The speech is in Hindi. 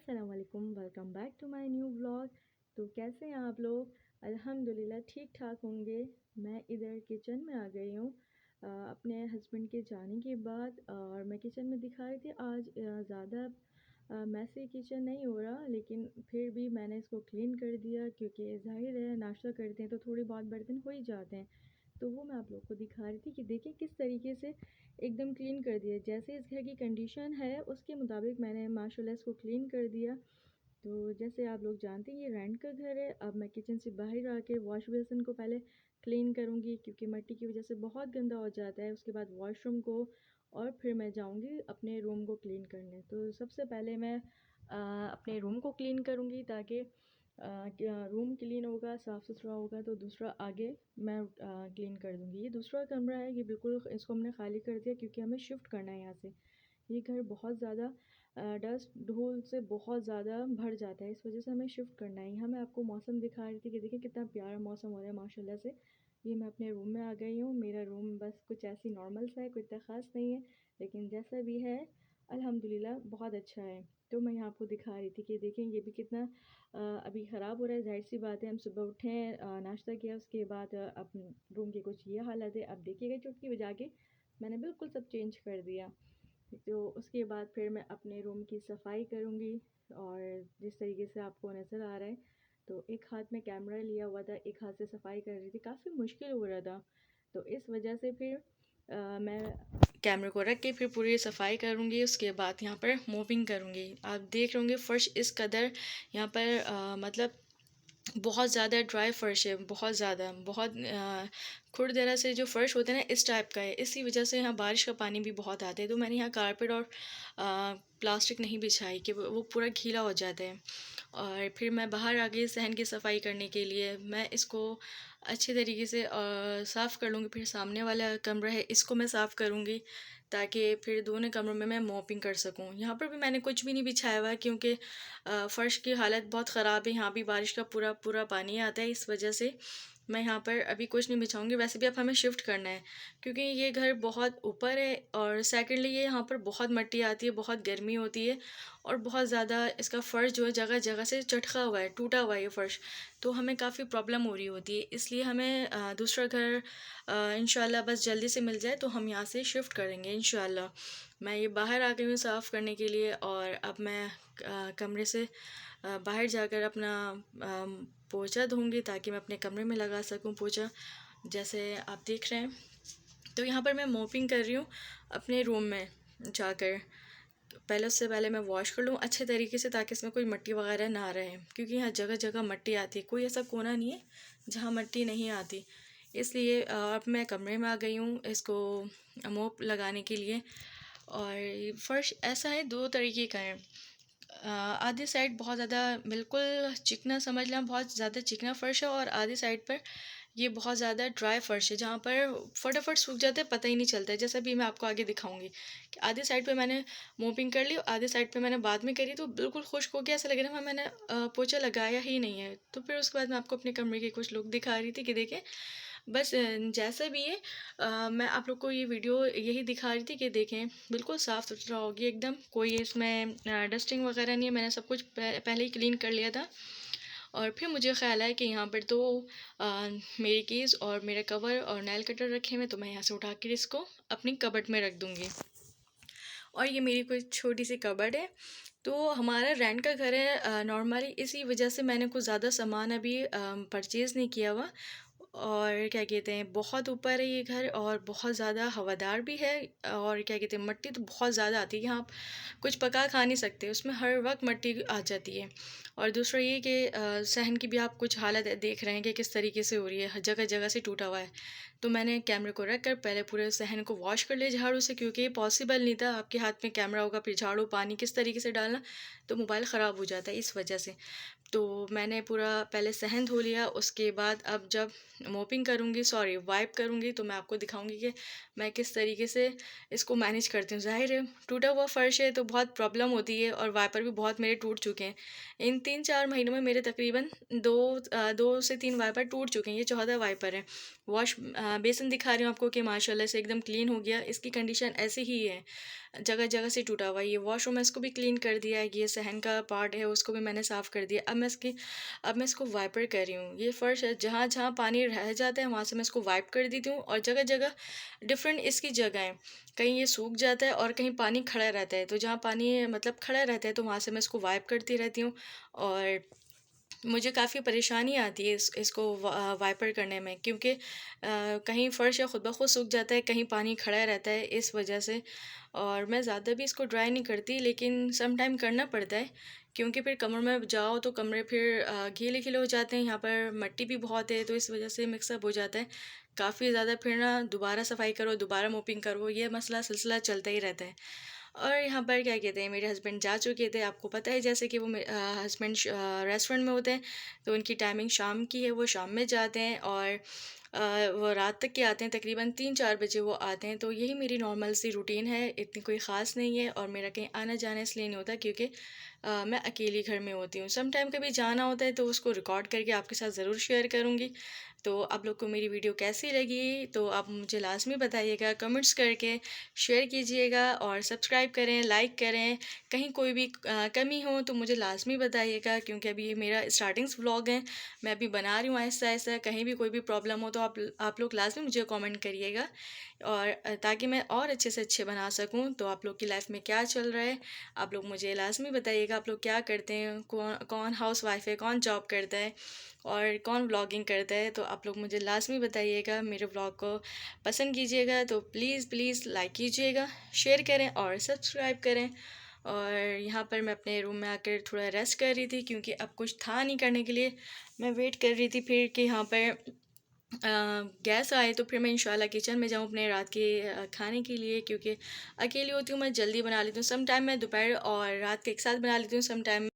अस्सलाम वालेकुम, welcome back to my new vlog. तो कैसे हैं आप लोग? अल्हम्दुलिल्लाह ठीक ठाक होंगे। मैं इधर किचन में आ गई हूँ अपने हस्बैंड के जाने के बाद, और मैं किचन में दिखा रही थी। आज ज़्यादा मैसी किचन नहीं हो रहा, लेकिन फिर भी मैंने इसको क्लीन कर दिया क्योंकि ज़ाहिर है नाश्ता करते हैं तो थोड़े बहुत बर्तन हो ही जाते हैं। तो वो मैं आप लोग को दिखा रही थी कि देखिए किस तरीके से एकदम क्लीन कर दिया। जैसे इस घर की कंडीशन है उसके मुताबिक मैंने माशाल्लाह इसको क्लीन कर दिया। तो जैसे आप लोग जानते हैं ये रेंट का घर है। अब मैं किचन से बाहर आके वॉश बेसिन को पहले क्लीन करूँगी क्योंकि मिट्टी की वजह से बहुत गंदा हो जाता है। उसके बाद वॉशरूम को, और फिर मैं जाऊँगी अपने रूम को क्लीन करने। तो सबसे पहले मैं अपने रूम को क्लीन करूँगी ताकि रूम क्लीन होगा, साफ़ सुथरा होगा तो दूसरा आगे मैं क्लीन कर दूँगी। ये दूसरा कमरा है, ये बिल्कुल इसको हमने खाली कर दिया क्योंकि हमें शिफ्ट करना है यहाँ से। ये घर बहुत ज़्यादा डस्ट धूल से बहुत ज़्यादा भर जाता है, इस वजह से हमें शिफ्ट करना है। यहाँ मैं आपको मौसम दिखा रही थी कि देखिए कितना प्यारा मौसम हो रहा है माशाल्लाह से। ये मैं अपने रूम में आ गई हूँ। मेरा रूम बस कुछ ऐसी नॉर्मल सा है, कोई इतना ख़ास नहीं है, लेकिन जैसा भी है अल्हम्दुलिल्लाह बहुत अच्छा है। तो मैं यहाँ आपको दिखा रही थी कि देखें ये भी कितना अभी ख़राब हो रहा है। ज़ाहिर सी बात है, हम सुबह उठे हैं, नाश्ता किया, उसके बाद अपने रूम की कुछ ये हालत है। अब देखिएगा चुटकी बजा के मैंने बिल्कुल सब चेंज कर दिया। तो उसके बाद फिर मैं अपने रूम की सफाई करूँगी, और जिस तरीके से आपको नज़र आ रहा है। तो एक हाथ में कैमरा लिया हुआ था, एक हाथ से सफाई कर रही थी, काफ़ी मुश्किल हो रहा था। तो इस वजह से फिर मैं कैमरे को रख के फिर पूरी सफाई करूँगी। उसके बाद यहाँ पर मूविंग करूँगी। आप देख रहे होंगे फ़र्श इस कदर यहाँ पर मतलब बहुत ज़्यादा ड्राई फ़र्श है, बहुत ज़्यादा, बहुत खुरदरा से जो फ़र्श होता है ना इस टाइप का है। इसी वजह से यहाँ बारिश का पानी भी बहुत आता है। तो मैंने यहाँ कारपेट और प्लास्टिक नहीं बिछाई कि वो पूरा गीला हो जाता है। और फिर मैं बाहर आ गई सहन की सफाई करने के लिए। मैं इसको अच्छे तरीके से साफ़ कर लूँगी। फिर सामने वाला कमरा है, इसको मैं साफ़ करूँगी ताकि फिर दोनों कमरों में मैं मॉपिंग कर सकूँ। यहाँ पर भी मैंने कुछ भी नहीं बिछाया हुआ है क्योंकि फ़र्श की हालत बहुत ख़राब है। यहाँ भी बारिश का पूरा पूरा पानी आता है, इस वजह से मैं यहाँ पर अभी कुछ नहीं बिछाऊँगी। वैसे भी अब हमें शिफ्ट करना है क्योंकि ये घर बहुत ऊपर है, और सेकंडली ये यहाँ पर बहुत मिट्टी आती है, बहुत गर्मी होती है, और बहुत ज़्यादा इसका फ़र्श जो है जगह जगह से चटका हुआ है, टूटा हुआ है ये फ़र्श। तो हमें काफ़ी प्रॉब्लम हो रही होती है, इसलिए हमें दूसरा घर इंशाल्लाह बस जल्दी से मिल जाए तो हम यहाँ से शिफ्ट करेंगे इंशाल्लाह। मैं ये बाहर आ गई हूँ साफ़ करने के लिए, और अब मैं कमरे से बाहर जाकर अपना पोंछा धोऊंगी ताकि मैं अपने कमरे में लगा सकूं पोंछा, जैसे आप देख रहे हैं। तो यहाँ पर मैं मोपिंग कर रही हूँ अपने रूम में जाकर। तो पहले उससे पहले मैं वॉश कर लूँ अच्छे तरीके से ताकि इसमें कोई मिट्टी वगैरह ना रहे, क्योंकि यहाँ जगह जगह मिट्टी आती है, कोई ऐसा कोना नहीं है जहाँ मिट्टी नहीं आती। इसलिए अब मैं कमरे में आ गई हूँ इसको मोप लगाने के लिए। और ये फ़र्श ऐसा है, दो तरीके का है। आधी साइड बहुत ज़्यादा बिल्कुल चिकना समझ लें, बहुत ज़्यादा चिकना फ़र्श है, और आधी साइड पर ये बहुत ज़्यादा ड्राई फ़र्श है जहाँ पर फटाफट सूख जाता है, पता ही नहीं चलता है। जैसा भी मैं आपको आगे दिखाऊंगी कि आधी साइड पे मैंने मोपिंग कर ली, आधी साइड पे मैंने बाद में करी, तो बिल्कुल खुश्क हो गया, ऐसा लग रहा है मैंने पोछा लगाया ही नहीं है। तो फिर उसके बाद मैं आपको अपने कमरे के कुछ लुक दिखा रही थी कि देखें बस जैसा भी है। मैं आप लोग को ये वीडियो यही दिखा रही थी कि देखें बिल्कुल साफ़ सुथरा होगी एकदम, कोई इसमें डस्टिंग वगैरह नहीं है। मैंने सब कुछ पहले ही क्लीन कर लिया था। और फिर मुझे ख्याल आया कि यहाँ पर तो मेरी कीज़ और मेरा कवर और नेल कटर रखे हुए, तो मैं यहाँ से उठा कर इसको अपनी कबर्ड में रख दूँगी। और ये मेरी कोई छोटी सी कबर्ड है। तो हमारा रेंट का घर है नॉर्मली, इसी वजह से मैंने कुछ ज़्यादा सामान अभी परचेज़ नहीं किया हुआ। और क्या कहते हैं, बहुत ऊपर है ये घर, और बहुत ज़्यादा हवादार भी है, और क्या कहते हैं मिट्टी तो बहुत ज़्यादा आती है। यहाँ आप कुछ पका खा नहीं सकते, उसमें हर वक्त मिट्टी आ जाती है। और दूसरा ये कि सहन की भी आप कुछ हालत देख रहे हैं कि किस तरीके से हो रही है, जगह जगह से टूटा हुआ है। तो मैंने कैमरे को रख कर पहले पूरे सहन को वॉश कर लिया झाड़ू से, क्योंकि ये पॉसिबल नहीं था आपके हाथ में कैमरा होगा फिर झाड़ू पानी किस तरीके से डालना, तो मोबाइल ख़राब हो जाता है इस वजह से। तो मैंने पूरा पहले सहन धो लिया। उसके बाद अब जब मोपिंग करूँगी, सॉरी वाइप करूँगी, तो मैं आपको दिखाऊँगी कि मैं किस तरीके से इसको मैनेज करती हूँ। ज़ाहिर है टूटा हुआ फ़र्श है तो बहुत प्रॉब्लम होती है, और वाइपर भी बहुत मेरे टूट चुके हैं। इन 3-4 महीनों में मेरे तकरीबन 2 से 3 वाइपर टूट चुके हैं, ये चौथा वाइपर है। बेसिन दिखा रही हूँ आपको कि माशाल्लाह से एकदम क्लीन हो गया, इसकी कंडीशन ऐसी ही है, जगह-जगह से टूटा हुआ है। ये वॉशरूम है, इसको भी क्लीन कर दिया है, ये सहन का पार्ट है उसको भी मैंने साफ़ कर दिया। अब मैं इसको वाइपर कर रही हूँ। ये फ़र्श है, जहाँ-जहाँ पानी रह जाता है वहाँ से मैं इसको वाइप कर देती हूँ, और जगह-जगह डिफ़रेंट इसकी जगह है। कहीं ये सूख जाता है और कहीं पानी खड़ा रहता है। तो जहाँ पानी मतलब खड़ा रहता है तो वहाँ से मैं इसको वाइप करती रहती हूँ, और मुझे काफ़ी परेशानी आती है इसको वाइपर करने में, क्योंकि कहीं फ़र्श है ख़ुद ब ख़ुद सूख जाता है, कहीं पानी खड़ा रहता है इस वजह से। और मैं ज़्यादा भी इसको ड्राई नहीं करती, लेकिन सम टाइम करना पड़ता है, क्योंकि फिर कमरों में जाओ तो कमरे फिर गीले-गीले हो जाते हैं। यहाँ पर मिट्टी भी बहुत है तो इस वजह से मिक्सअप हो जाता है काफ़ी ज़्यादा। फिर ना दोबारा सफाई करो, दोबारा मोपिंग करो, ये मसला सिलसिला चलता ही रहता है। और यहाँ पर क्या कहते हैं, मेरे हस्बैंड जा चुके थे, आपको पता है जैसे कि वो हस्बैंड रेस्टोरेंट में होते हैं, तो उनकी टाइमिंग शाम की है, वो शाम में जाते हैं, और वो रात तक के आते हैं, तकरीबन 3-4 बजे वो आते हैं। तो यही मेरी नॉर्मल सी रूटीन है, इतनी कोई ख़ास नहीं है, और मेरा कहीं आना जाना इसलिए नहीं होता क्योंकि मैं अकेली घर में होती हूँ। सम टाइम कभी जाना होता है तो उसको रिकॉर्ड करके आपके साथ ज़रूर शेयर करूँगी। तो आप लोग को मेरी वीडियो कैसी लगी तो आप मुझे लाज़मी बताइएगा, कमेंट्स करके शेयर कीजिएगा, और सब्सक्राइब करें, लाइक करें। कहीं कोई भी कमी हो तो मुझे लाज़मी बताइएगा, क्योंकि अभी ये मेरा स्टार्टिंग्स व्लॉग है, मैं अभी बना रही हूँ आहिस्ता-आहिस्ता। कहीं भी कोई भी प्रॉब्लम हो तो आप लोग लाज़मी मुझे कमेंट करिएगा, और ताकि मैं और अच्छे से अच्छे बना सकूँ। तो आप लोग की लाइफ में क्या चल रहा है, आप लोग मुझे लाज़मी बताइएगा, आप लोग क्या करते हैं, कौन कौन हाउसवाइफ है, कौन जॉब करता है, और कौन व्लॉगिंग करता है। तो आप लोग मुझे लाज़मी बताइएगा। मेरे व्लॉग को पसंद कीजिएगा तो प्लीज़ प्लीज़ लाइक कीजिएगा, शेयर करें और सब्सक्राइब करें। और यहाँ पर मैं अपने रूम में आकर थोड़ा रेस्ट कर रही थी, क्योंकि अब कुछ था नहीं करने के लिए। मैं वेट कर रही थी फिर कि यहाँ पर गैस आए तो फिर मैं इंशाल्लाह किचन में जाऊँ अपने रात के खाने के लिए, क्योंकि अकेली होती हूँ मैं जल्दी बना लेती हूँ। सम टाइम मैं दोपहर और रात के एक साथ बना लेती हूँ, सम टाइम